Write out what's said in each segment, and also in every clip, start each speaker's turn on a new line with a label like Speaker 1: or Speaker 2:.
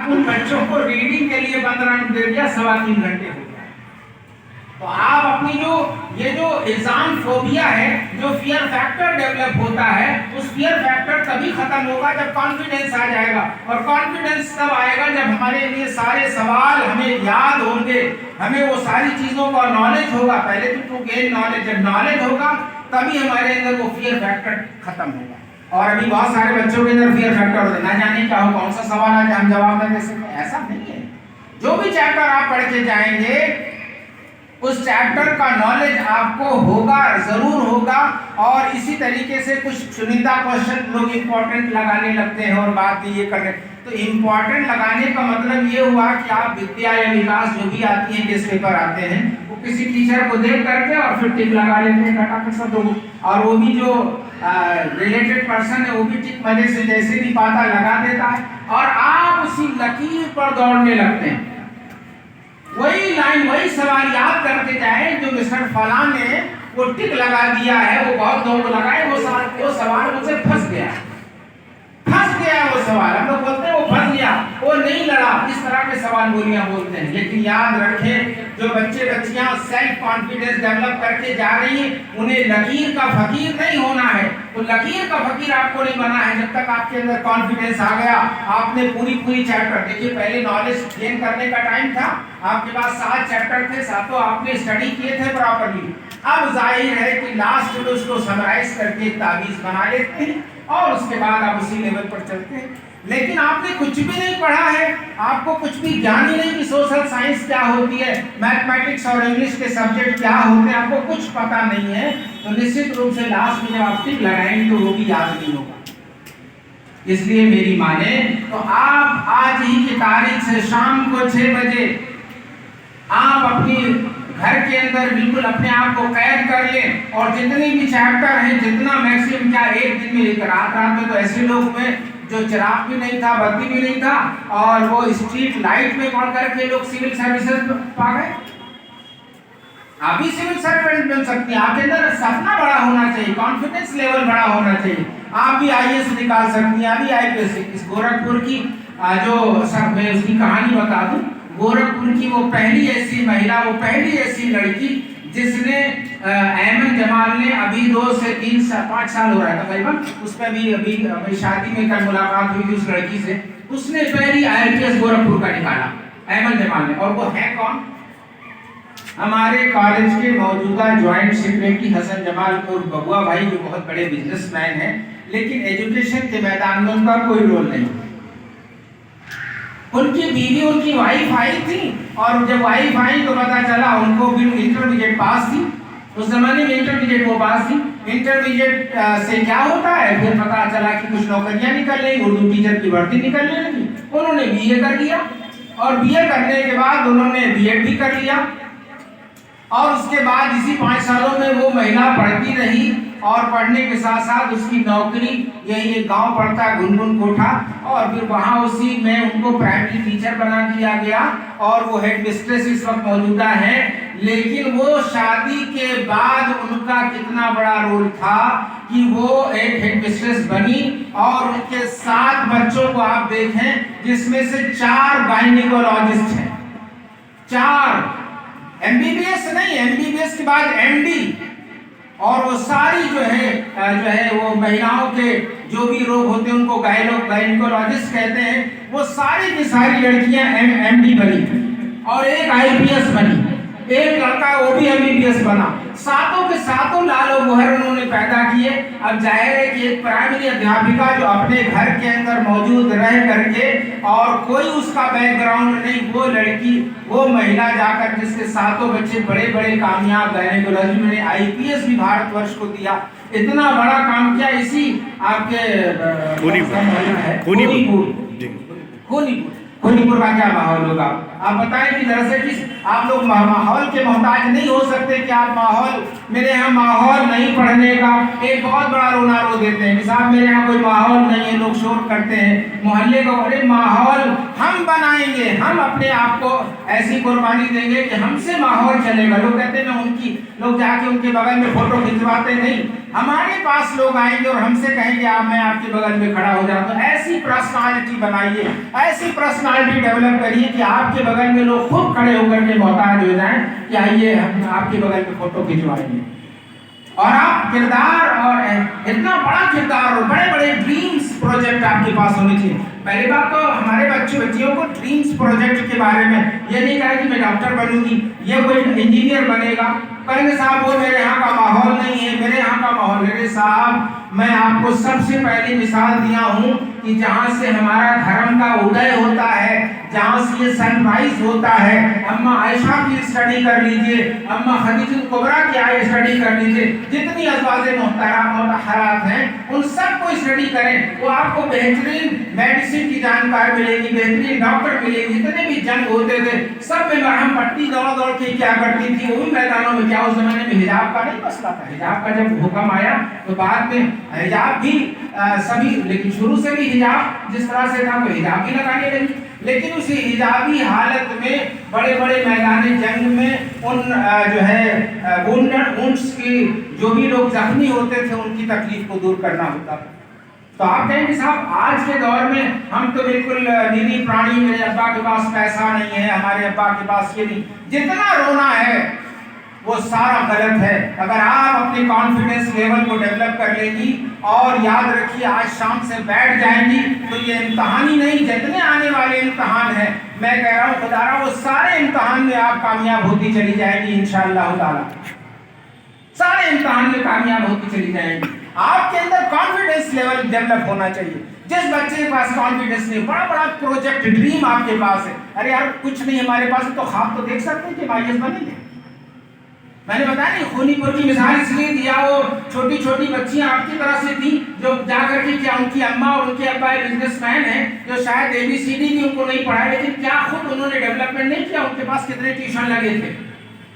Speaker 1: उन बच्चों को रीडिंग के लिए 15 मिनट दे दिया, 3.25 घंटे हो गया। तो आप अपनी जो एग्जाम फोबिया है, जो फियर फैक्टर डेवलप होता है, उस फियर फैक्टर तभी खत्म होगा जब कॉन्फिडेंस आ जाएगा। और कॉन्फिडेंस तब आएगा जब हमारे लिए सारे सवाल हमें याद होंगे, हमें वो सारी चीजों का नॉलेज होगा। पहले तो गेन नॉलेज, जब नॉलेज होगा तभी हमारे अंदर वो फियर फैक्टर खत्म होगा। और अभी बहुत सारे बच्चों के अंदर फियर फैक्टर होता है, ना जाने क्या हो, कौन सा सवाल आ जाए हम जवाब न दे सकें। ऐसा नहीं है। जो भी चैप्टर आप पढ़ के जाएंगे उस चैप्टर का नॉलेज आपको होगा, जरूर होगा। और इसी तरीके से कुछ चुनिंदा क्वेश्चन लोग इंपॉर्टेंट लगाने लगते हैं और बात ये करने। तो इंपॉर्टेंट लगाने का मतलब ये हुआ कि आप विद्या या विकास जो भी आती है, टेस्ट पेपर आते हैं, वो किसी टीचर को देख करके और फिर टिक लगा लेते हैं फटाफट सब लोग। और वो भी जो रिलेटेड पर्सन है वो भी टिक मजे से जैसे भी पाता लगा देता है और आप उसी लकीर पर दौड़ने लगते हैं। वही लाइन, वही सवाल याद करके जाए जो मिस्टर फलां ने वो टिक लगा दिया है, वो बहुत लोग लगाए, वो सवाल मुझसे फंस गया वो सवाल। हम लोग बोलते हैं वो फंस गया, वो नहीं लड़ा, इस तरह के सवाल बोलियां बोलते हैं। लेकिन याद रखें, जो बच्चे बच्चियां सेल्फ कॉन्फिडेंस डेवलप करके जा रही हैं, उन्हें लकीर का फकीर नहीं होना है। तो लकीर का फकीर आपको नहीं बना है जब तक आपके अंदर कॉन्फिडेंस आ गया। आपने पूरी चैप्टर, देखिए पहले नॉलेज गेन करने का टाइम था, आपके पास 7 चैप्टर थे, सातों आपने स्टडी किए थे प्रॉपर्ली। अब जाहिर है कि लास्ट में उसको समराइज करके ताबीज बना लेते हैं और उसके बाद आप उसी लेवल पर चलते हैं। लेकिन आपने कुछ भी नहीं पढ़ा है, आपको कुछ भी ज्ञान ही नहीं कि सोशल साइंस क्या होती है, मैथमेटिक्स और इंग्लिश के सब्जेक्ट क्या होते हैं, आपको कुछ पता नहीं है, तो निश्चित रूप से लास्ट में जब आप टिक लगाएंगे तो वो भी याद नहीं होगा। इसलिए मेरी माने तो आप आज ही की तारीख से शाम को 6 बजे आप अपनी घर के अंदर बिल्कुल अपने आप को कैद कर लें और जितने भी चैप्टर हैं, जितना मैक्सिमम क्या एक दिन में लेकर रात में तो ऐसे लोग में जो चिराग भी नहीं था, बत्ती भी नहीं था और वो स्ट्रीट लाइट में पढ़ करके लोग सिविल सर्विसेज पा गए। आप भी सिविल सर्वेंट बन सकती हैं। आपके अंदर सपना बड़ा होना चाहिए, कॉन्फिडेंस लेवल बड़ा होना चाहिए। आप भी आईएएस निकाल सकती हैं, अभी आईपीएस। इस गोरखपुर की जो सब मैं उसकी कहानी बता दूं, गोरखपुर की वो पहली ऐसी महिला, वो पहली ऐसी लड़की जिसने अहमद जमाल ने अभी 2 से 3 से 5 साल हो रहा था करीबन, उस पर भी अभी शादी में कल मुलाकात हुई थी उस लड़की से, उसने पहली आईपीएस गोरखपुर का निकाला अहमद जमाल ने। और वो है कौन? हमारे कॉलेज के मौजूदा ज्वाइंट सेक्रेटरी हसन जमाल और बबुआ भाई, जो बहुत बड़े बिजनेसमैन हैं, लेकिन एजुकेशन के मैदान में उनका कोई रोल नहीं। उनकी बीवी, उनकी वाइफ आई थी और जब वाइफ आई तो पता चला उनको भी इंटरमीडिएट पास थी। उस जमाने में इंटरमीडिएट वो पास थी। इंटरमीडिएट से क्या होता है, फिर पता चला कि कुछ नौकरियां निकल रही, उर्दू टीचर की भर्ती निकलने लगी। उन्होंने बीए कर लिया और बीए करने के बाद उन्होंने बीएड भी कर लिया और उसके बाद इसी 5 सालों में वो महिला पढ़ती रही और पढ़ने के साथ साथ उसकी नौकरी, यही एक गांव पड़ता है गुनगुन कोठा, और फिर वहां उसी में उनको प्राइमरी टीचर बना दिया गया और वो हेड मिस्ट्रेस इस वक्त मौजूदा है। लेकिन वो शादी के बाद उनका कितना बड़ा रोल था कि वो एक हेड मिस्ट्रेस बनी और उनके 7 बच्चों को आप देखें, जिसमें से 4 गायनिकोलॉजिस्ट हैं। 4 एमबीबीएस नहीं, एमबीबीएस के बाद एमडी। और वो सारी जो है वो महिलाओं के जो भी रोग होते हैं उनको गायनिकोलॉजिस्ट कहते हैं। वो सारी की सारी लड़कियां एमडी बनी और एक आईपीएस बनी, एक लड़का वो भी एमबीबीएस बना। 7 के 7 लालो मोहर उन्होंने पैदा किए। अब जाहिर है कि एक प्राइमरी अध्यापिका जो अपने घर के अंदर मौजूद रह करके और कोई उसका बैकग्राउंड नहीं, वो लड़की, वो महिला जाकर जिसके 7 बच्चे बड़े बड़े कामयाब गायनिकोलॉजी में आईपीएस भी भारतवर्ष को दिया, इतना बड़ा काम किया। इसी आपके खूनीपुर का क्या माहौल होगा आप बताएं कि दरअसल कि आप लोग माहौल के मोहताज नहीं हो सकते कि आप माहौल, मेरे यहाँ माहौल नहीं पढ़ने का, एक बहुत बड़ा रोना रो देते हैं कि साहब मेरे यहाँ कोई माहौल नहीं है, लोग शोर करते हैं मोहल्ले का। अरे माहौल हम बनाएंगे। बनाएंगे, हम अपने आप को ऐसी कुर्बानी देंगे कि हमसे माहौल चलेगा। लोग कहते हैं ना, लोग जाके उनके बगल में फोटो खिंचवाते नहीं, हमारे पास लोग आएंगे और हमसे कहेंगे आप मैं आपके बगल में खड़ा हो जाता हूं। ऐसी पर्सनालिटी बनाइए, ऐसी पर्सनालिटी डेवलप करिए कि आपके बगल में लोग खुद खड़े होकर के मोहताज हो जाएं कि आइए हम आपके बगल में फोटो खिंचवाएंगे। और आप किरदार और इतना बड़ा किरदार और बड़े बड़े ड्रीम्स प्रोजेक्ट आपके पास होने चाहिए। पहली बात तो हमारे बच्चियों को ड्रीम्स प्रोजेक्ट के बारे में ये नहीं कहा कि मैं डॉक्टर बनूंगी, ये कोई इंजीनियर बनेगा, कहेंगे साहब वो मेरे यहाँ का माहौल नहीं है, मेरे यहाँ का माहौल। अरे साहब, मैं आपको सबसे पहली मिसाल दिया हूँ कि जहाँ से हमारा धर्म का उदय होता है, जहाँ से ये सनराइज होता है, अम्मा आयशा की स्टडी कर लीजिए, अम्मा खदीजा कुबरा की स्टडी कर लीजिए, जितनी अज़वाजे मुतहरात हैं उन सबको स्टडी करें, वो आपको बेहतरीन मेडिसिन की जानकारी मिलेगी, बेहतरीन डॉक्टर मिलेगी। जितने भी जंग होते थे सब में मरहम पट्टी दौड़ के क्या करती थी, वो भी मैदानों में। क्या उस जमाने में हिजाब का नहीं मसला था? हिजाब का जब हुक्म आया तो बाद में हिजाब भी सभी, लेकिन शुरू से भी हिजाब जिस तरह से था तो हिजाब भी लगाने लगी। लेकिन उसी हिजाबी हालत में बड़े बड़े मैदानी जंग में उन जो है वुंड्स की जो भी लोग जख्मी होते थे उनकी तकलीफ को दूर करना होता था। तो आप कहेंगे साहब आज के दौर में हम तो बिल्कुल निरी प्राणी, मेरे अब्बा के पास पैसा नहीं है, हमारे अब्बा के पास ये नहीं, जितना रोना है वो सारा गलत है। अगर आप अपने कॉन्फिडेंस लेवल को डेवलप कर लेंगी और याद रखिए आज शाम से बैठ जाएंगी तो ये इम्तहान ही नहीं, जितने आने वाले इम्तहान हैं, मैं कह रहा हूँ खुदारा वो सारे इम्तहान में आप कामयाब होती चली जाएंगी इंशाअल्लाह ताला। सारे इम्तहान में कामयाब होती चली जाएंगी। आपके अंदर कॉन्फिडेंस लेवल डेवलप होना चाहिए। जिस बच्चे के पास कॉन्फिडेंस नहीं, बड़ा बड़ा प्रोजेक्ट ड्रीम आपके पास है, अरे यार कुछ नहीं हमारे पास, तो ख्वाब तो देख सकते हैं कि IAS बनेंगे। मैंने बताया नहीं, खूनीपुर की मिसाल इसलिए दिया, वो छोटी छोटी बच्चियां आपकी तरह से थी जो जाकर के क्या उनकी अम्मा और उनके अब्बा बिजनेसमैन हैं, जो शायद ABCD भी उनको नहीं पढ़ाया, लेकिन क्या खुद उन्होंने डेवलपमेंट नहीं किया? उनके पास कितने ट्यूशन लगे थे,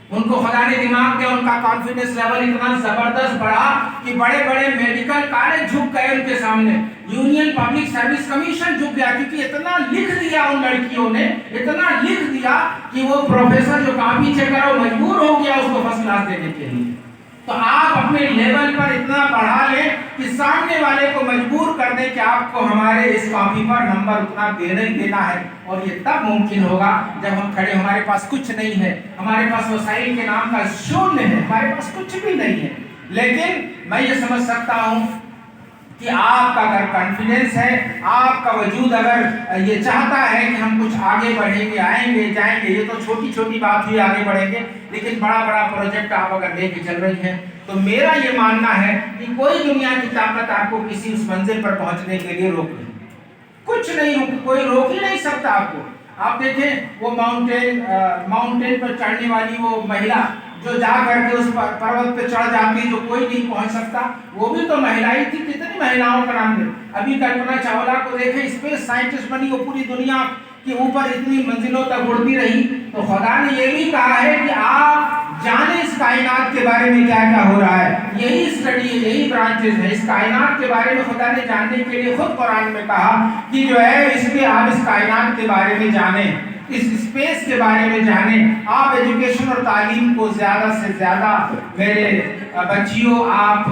Speaker 1: उनको खुदा ने दिमाग दिया, उनका कॉन्फिडेंस लेवल इतना जबरदस्त बढ़ा कि बड़े बड़े मेडिकल कॉलेज झुक गए उनके सामने, यूनियन पब्लिक सर्विस कमीशन झुक गया, क्योंकि इतना लिख दिया उन लड़कियों ने, इतना लिख दिया कि वो प्रोफेसर जो कॉपी चेक करा वो मजबूर हो गया उसको फर्स्ट क्लास देने के लिए। तो आप अपने लेवल पर इतना बढ़ा लें कि सामने वाले को मजबूर कर दें कि आपको हमारे इस कॉपी पर नंबर उतना देना ही देना है। और ये तब मुमकिन होगा जब हम खड़े, हमारे पास कुछ नहीं है, हमारे पास वसाइल के नाम का शून्य है, हमारे पास कुछ भी नहीं है, लेकिन मैं ये समझ सकता हूँ कि आपका अगर कॉन्फिडेंस है, आपका वजूद अगर ये चाहता है कि हम कुछ आगे बढ़ेंगे, आएंगे जाएंगे, ये तो छोटी छोटी बात हुई, आगे बढ़ेंगे, लेकिन बड़ा बड़ा प्रोजेक्ट आप अगर लेके चल रही हैं तो मेरा ये मानना है कि कोई दुनिया की ताकत आपको किसी उस मंजिल पर पहुंचने के लिए रोक नहीं, कुछ नहीं, कोई रोक ही नहीं सकता आपको। आप देखें वो माउंटेन पर चढ़ने वाली वो महिला जो जा करके उस पर्वत पे चढ़ जाती, जो कोई नहीं पहुंच सकता, वो भी तो महिला ही थी। कितनी महिलाओं का नाम ले, अभी कल्पना चावला को देखें, स्पेस साइंटिस्ट बनी, वो पूरी दुनिया के ऊपर इतनी मंजिलों तक उड़ती रही। तो खुदा ने ये भी कहा है कि आप जाने इस कायनात के बारे में क्या क्या हो रहा है, यही स्टडी है, यही ब्रांचेस है इस कायनात के बारे में। खुदा ने जानने के लिए खुद कुरान में कहा कि जो है इसलिए आप इस कायनात के बारे में जाने, इस स्पेस के बारे में जाने। आप एजुकेशन और तालीम को ज़्यादा से ज़्यादा मेरे बच्चियों आप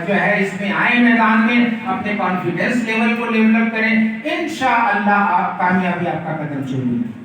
Speaker 1: जो है इसमें आए मैदान में, अपने कॉन्फिडेंस लेवल को डेवलप करें, इंशाअल्लाह आप कामयाबी आपका कदम चूमेंगे।